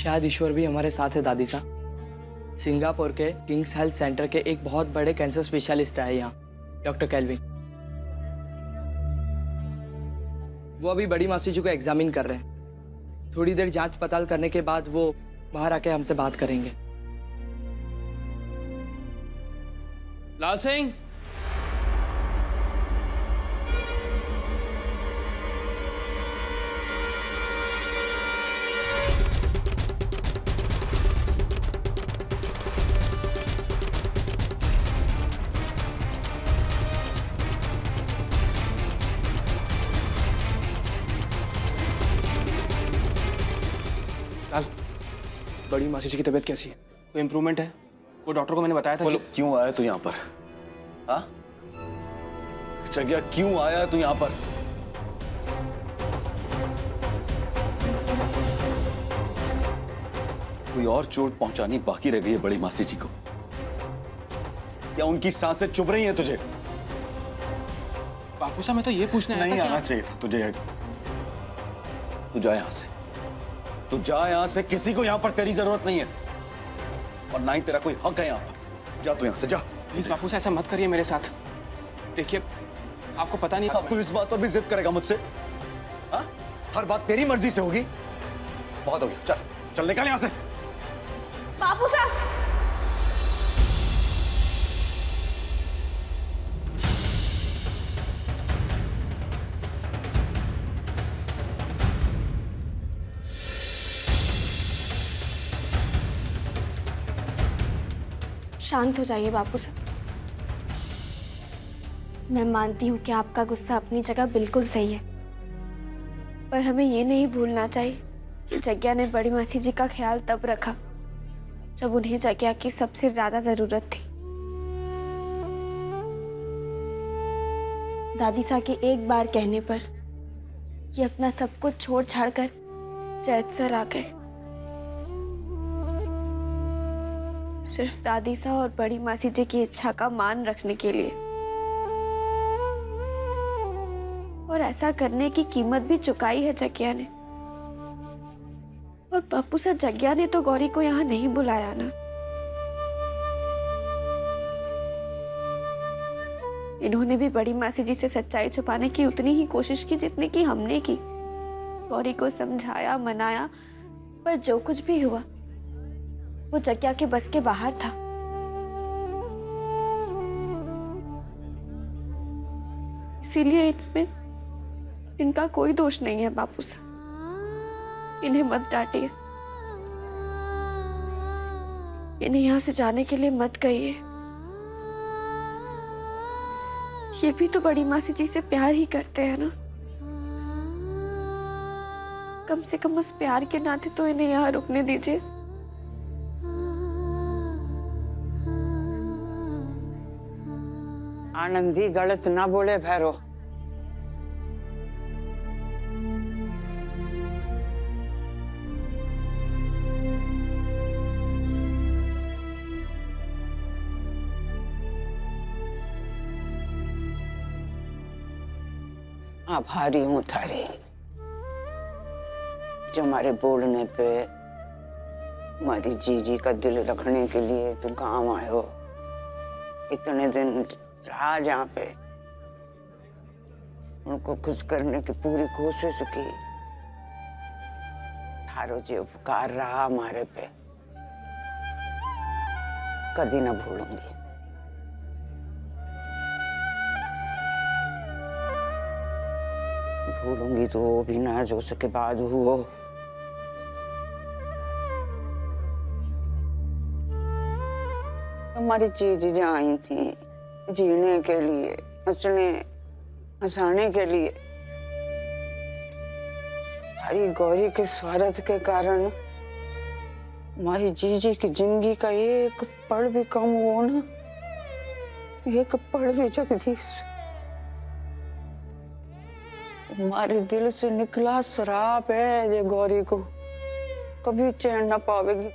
शायद ईश्वर भी हमारे साथ है दादी साहब। सिंगापुर के किंग्स हेल्थ सेंटर के एक बहुत बड़े कैंसर स्पेशलिस्ट है यहाँ, डॉक्टर कैल्विन। वो अभी बड़ी मासी जी को एग्जामिन कर रहे हैं। थोड़ी देर जांच पड़ताल करने के बाद वो बाहर आके हमसे बात करेंगे। लाल सिंह, बड़ी मासी जी की तबीयत कैसी है? कोई इम्प्रूवमेंट है? वो डॉक्टर को मैंने बताया था कि... क्यों आया तू यहाँ पर? हाँ? जग्या, क्यों आया तू यहाँ पर? कोई और चोट पहुंचानी बाकी रह गई है बड़ी मासी जी को? या उनकी सांसें चुभ रही हैं तुझे? बापू साहब, मैं तो ये पूछने आया था नहीं आना चाहिए था तुझे। तू जा यहां से, तू जा यहां से। किसी को यहां पर तेरी जरूरत नहीं है और ना ही तेरा कोई हक है यहां पर। जा तू यहां से, जा। प्लीज बापू साहब, ऐसा मत करिए मेरे साथ। देखिए, आपको पता नहीं... अब तू इस बात पर भी जिद करेगा मुझसे? हाँ? हर बात तेरी मर्जी से होगी? बहुत हो गया, चल चल निकल यहां से। बापू साहब, शांत हो जाइए बापू साहब। मैं मानती हूँ कि आपका गुस्सा अपनी जगह बिल्कुल सही है, पर हमें ये नहीं भूलना चाहिए कि जग्या ने बड़ी मासी जी का ख्याल तब रखा जब उन्हें जग्या की सबसे ज्यादा जरूरत थी। दादी सा के एक बार कहने पर ये अपना सब कुछ छोड़ छाड़ कर जैतसर आ गए, सिर्फ दादी सा और बड़ी मासी जी की इच्छा का मान रखने के लिए। और ऐसा करने की कीमत भी चुकाई है जग्या ने। और पप्पू सा, जग्या ने तो गौरी को यहाँ नहीं बुलाया ना। इन्होंने भी बड़ी मासी जी से सच्चाई छुपाने की उतनी ही कोशिश की जितनी की हमने की। गौरी को समझाया, मनाया, पर जो कुछ भी हुआ वो जग्या के बस के बाहर था। इसीलिए इसमें इनका कोई दोष नहीं है बापू साहब। इन्हें मत डांटिए, इन्हें यहाँ से जाने के लिए मत कहिए। ये भी तो बड़ी मासी जी से प्यार ही करते हैं ना। कम से कम उस प्यार के नाते तो इन्हें यहाँ रुकने दीजिए। आनंदी, गलत ना बोले भैरो। आभारी हूँ थारी, जो हमारे बोलने पे हमारी जीजी का दिल रखने के लिए तू गांव आयो। इतने दिन रहा जहाँ पे, उनको खुश करने की पूरी कोशिश की। थारो जो उपकार रहा हमारे पे, कभी ना भूलूंगी। भूलूंगी तो वो भी ना जो उसके बाद हुआ। हमारी चीजें आई थी जीने के लिए, हंसने हंसाने के लिए। हमारी गौरी के स्वार्थ के कारण हमारी जीजी की जिंदगी का एक पल भी कम हो ना, एक पल भी जगदीश, हमारे दिल से निकला शराब है ये गौरी को कभी चैन ना पावेगी।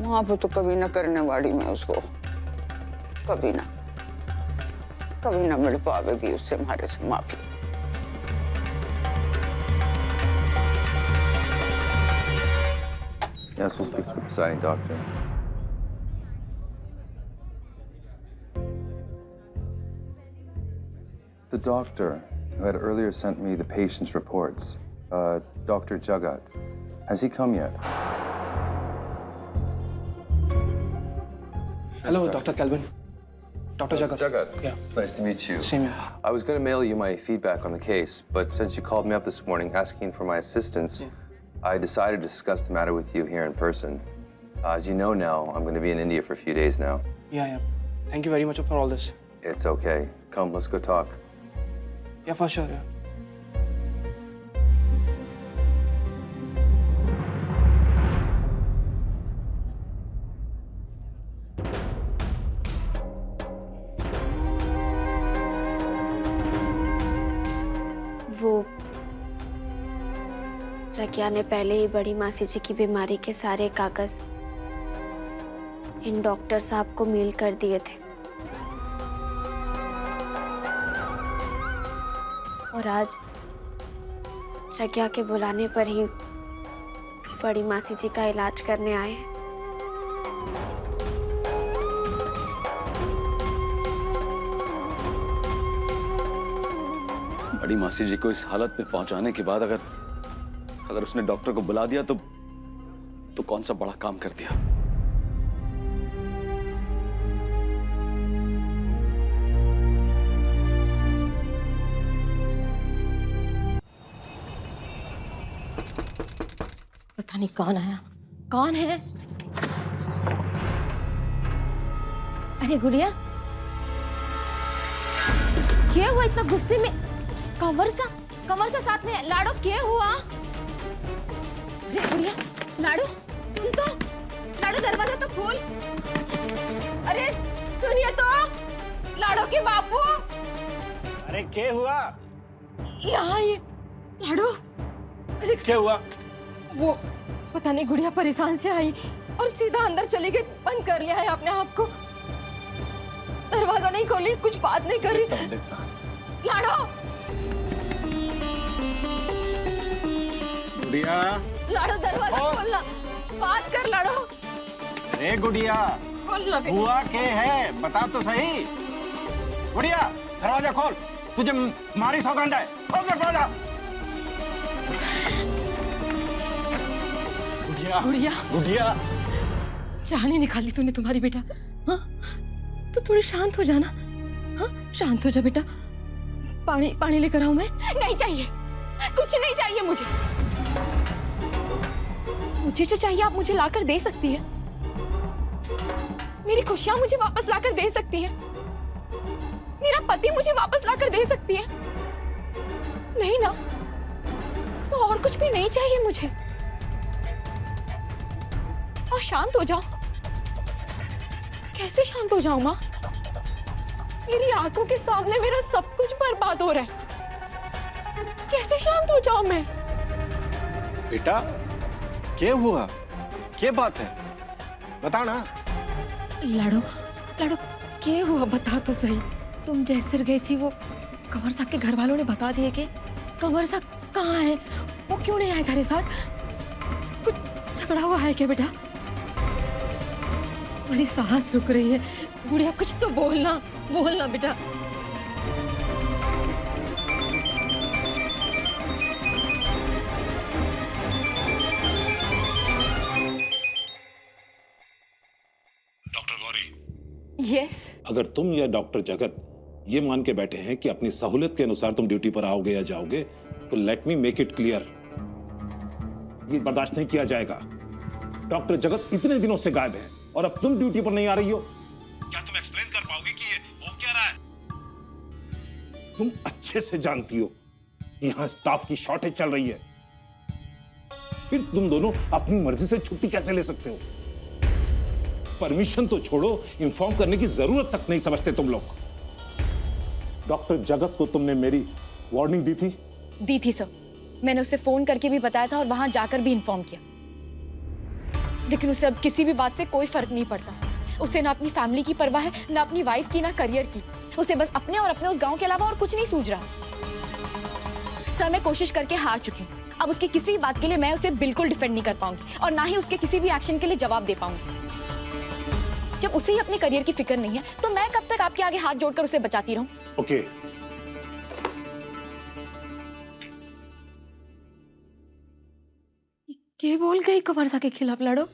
माफ तो कभी ना करने वाली मैं उसको, कभी ना मिल पावेगी उससे हमारे से माफी। Yes, we'll speak to the presiding doctor. The doctor who had earlier sent me the patient's reports, Dr. Jagat, has he come yet? Hello, Dr. Kelvin. Dr. Jagat. Jagat. Yeah. It's nice to meet you. Same here. I was going to mail you my feedback on the case, but since you called me up this morning asking for my assistance, I decided to discuss the matter with you here in person. As you know now, I'm going to be in India for a few days now. Yeah. Thank you very much for all this. It's okay. Come, let's go talk. Yeah, for sure, yeah. वो जग्या ने पहले ही बड़ी मासी जी की बीमारी के सारे कागज इन डॉक्टर साहब को मेल कर दिए थे और आज जग्या के बुलाने पर ही बड़ी मासी जी का इलाज करने आए हैं। बड़ी मासी जी को इस हालत में पहुंचाने के बाद अगर उसने डॉक्टर को बुला दिया तो कौन सा बड़ा काम कर दिया। पता नहीं कौन आया, कौन है? अरे गुड़िया, क्या हुआ इतना गुस्से में? कंवर सा साथ में लाडो, क्या हुआ? अरे गुड़िया, लाडो सुन तो, लाडो दरवाजा तो खोल। अरे सुनिए तो, लाडो के बापू। अरे क्या हुआ? यहाँ ये लाडो। अरे क्या हुआ? वो पता नहीं, गुड़िया परेशान से आई और सीधा अंदर चली गई, बंद कर लिया है अपने आप को, दरवाजा नहीं खोली, कुछ बात नहीं कर रही। लाडो, गुड़िया, लाडो दरवाजा खोलना, बात कर लाडो। अरे गुड़िया, खोलना हुआ क्या है बता तो सही। गुड़िया दरवाजा खोल, तुझे मारी सौगंध है, खोल दरवाजा। गुड़िया, गुड़िया, जान ही निकाली तूने तुम्हारी बेटा। हाँ, तो थोड़ी शांत हो जाना। हाँ, शांत हो जा बेटा। पानी लेकर आऊं मैं? नहीं चाहिए, कुछ नहीं चाहिए मुझे। मुझे जो चाहिए आप मुझे लाकर दे सकती है। मेरी खुशियां मुझे वापस लाकर दे सकती है। मेरा पति मुझे वापस लाकर दे सकती है। नहीं ना, तो और कुछ भी नहीं चाहिए मुझे। और शांत हो जाओ। कैसे शांत हो जाऊं माँ? मेरी आंखों के सामने मेरा सब कुछ बर्बाद हो रहा है। कैसे शांत हो जाऊं मैं? बेटा क्या हुआ, क्या बात है, बता ना। लाडो, क्या हुआ बता तो सही। तुम जैसर गई थी, वो कंवर साहब के घर वालों ने बता दिए कि कंवर साहब कहाँ है, वो क्यों नहीं आए तेरे साथ? कुछ झगड़ा हुआ है क्या बेटा? मेरी सांस रुक रही है। गुड़िया कुछ तो बोलना बेटा। Doctor Gauri, yes. अगर तुम या डॉक्टर जगत ये मान के बैठे हैं कि अपनी सहूलियत के अनुसार तुम ड्यूटी पर आओगे या जाओगे, तो let me make it clear, ये बर्दाश्त नहीं किया जाएगा। डॉक्टर जगत इतने दिनों से गायब है और अब तुम ड्यूटी पर नहीं आ रही हो। क्या तुम एक्सप्लेन कर पाओगे कि ये हो क्या रहा है? तुम अच्छे से जानती हो यहां स्टाफ की शॉर्टेज चल रही है, फिर तुम दोनों अपनी मर्जी से छुट्टी कैसे ले सकते हो? परमिशन तो छोड़ो, इन्फॉर्म करने की जरूरत तक नहीं समझते तुम लोग। डॉक्टर जगत को तुमने मेरी वार्निंग दी थी सर। मैंने उसे फोन करके भी बताया था और वहां जाकर भी इन्फॉर्म किया, लेकिन उसे अब किसी भी बात से कोई फर्क नहीं पड़ता। उसे ना अपनी फैमिली की परवाह है, ना अपनी वाइफ की, ना करियर की। उसे बस अपने और अपने उस गांव के अलावा और कुछ नहीं सूझ रहा। सर मैं कोशिश करके हार चुकी हूँ। अब उसकी किसी बात के लिए मैं उसे बिल्कुल डिफेंड नहीं कर पाऊंगी और ना ही उसके किसी भी एक्शन के लिए जवाब दे पाऊंगी। जब उसे ही अपने करियर की फिक्र नहीं है तो मैं कब तक आपके आगे हाथ जोड़कर उसे बचाती रहूं? ओके क्या बोल गई कवर्सा के खिलाफ लड़ो?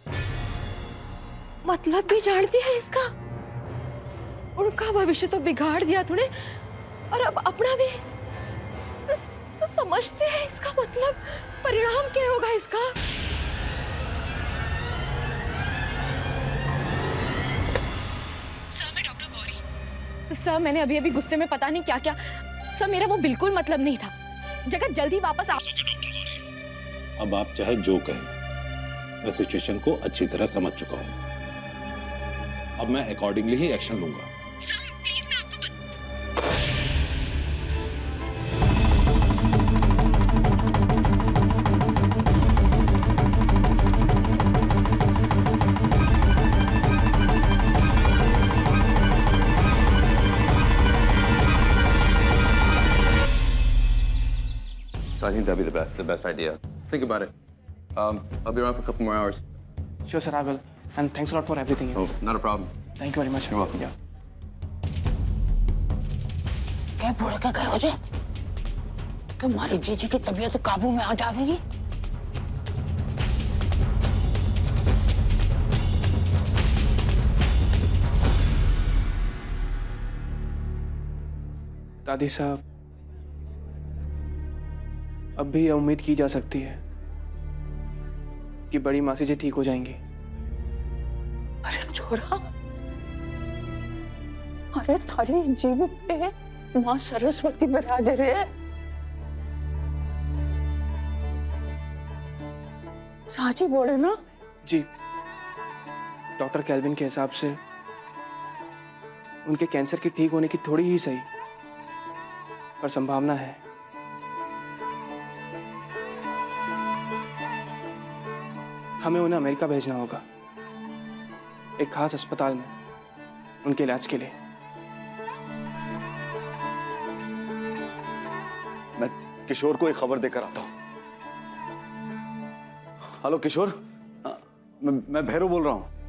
मतलब भी जानती है इसका? उनका भविष्य तो बिगाड़ दिया तूने और अब अपना भी तो समझते हैं इसका मतलब परिणाम क्या होगा इसका? सर मैं डॉक्टर गौरी। सर मैंने अभी अभी गुस्से में पता नहीं क्या क्या। सर मेरा वो बिल्कुल मतलब नहीं था। जगत जल्दी वापस आ। अब आप चाहे जो कहें, मैं सिचुएशन को अच्छी तरह समझ चुका हूं। अब मैं अकॉर्डिंगली ही एक्शन लूंगा। So I think that'd be the best idea. Think about it. I'll be around for a couple more hours. Sure, sir, I will. And thanks a lot for everything. Oh, not a problem. Thank you very much. You're welcome. Yeah. क्या बोल के गए हो जी? कि हमारी जीजी की तबीयत काबू में आ जाएगी? दादी साहब, अब भी यह उम्मीद की जा सकती है कि बड़ी मासी जी ठीक हो जाएंगी। अरे छोरा, अरे थारी जीभ पे माँ सरस्वती विराज रहे। साची बोले ना? जी, डॉक्टर कैल्विन के हिसाब से उनके कैंसर के ठीक होने की थोड़ी ही सही पर संभावना है। हमें उन्हें अमेरिका भेजना होगा, एक खास अस्पताल में उनके इलाज के लिए। मैं किशोर को एक खबर देकर आता हूं। हेलो किशोर, मैं भैरव बोल रहा हूं।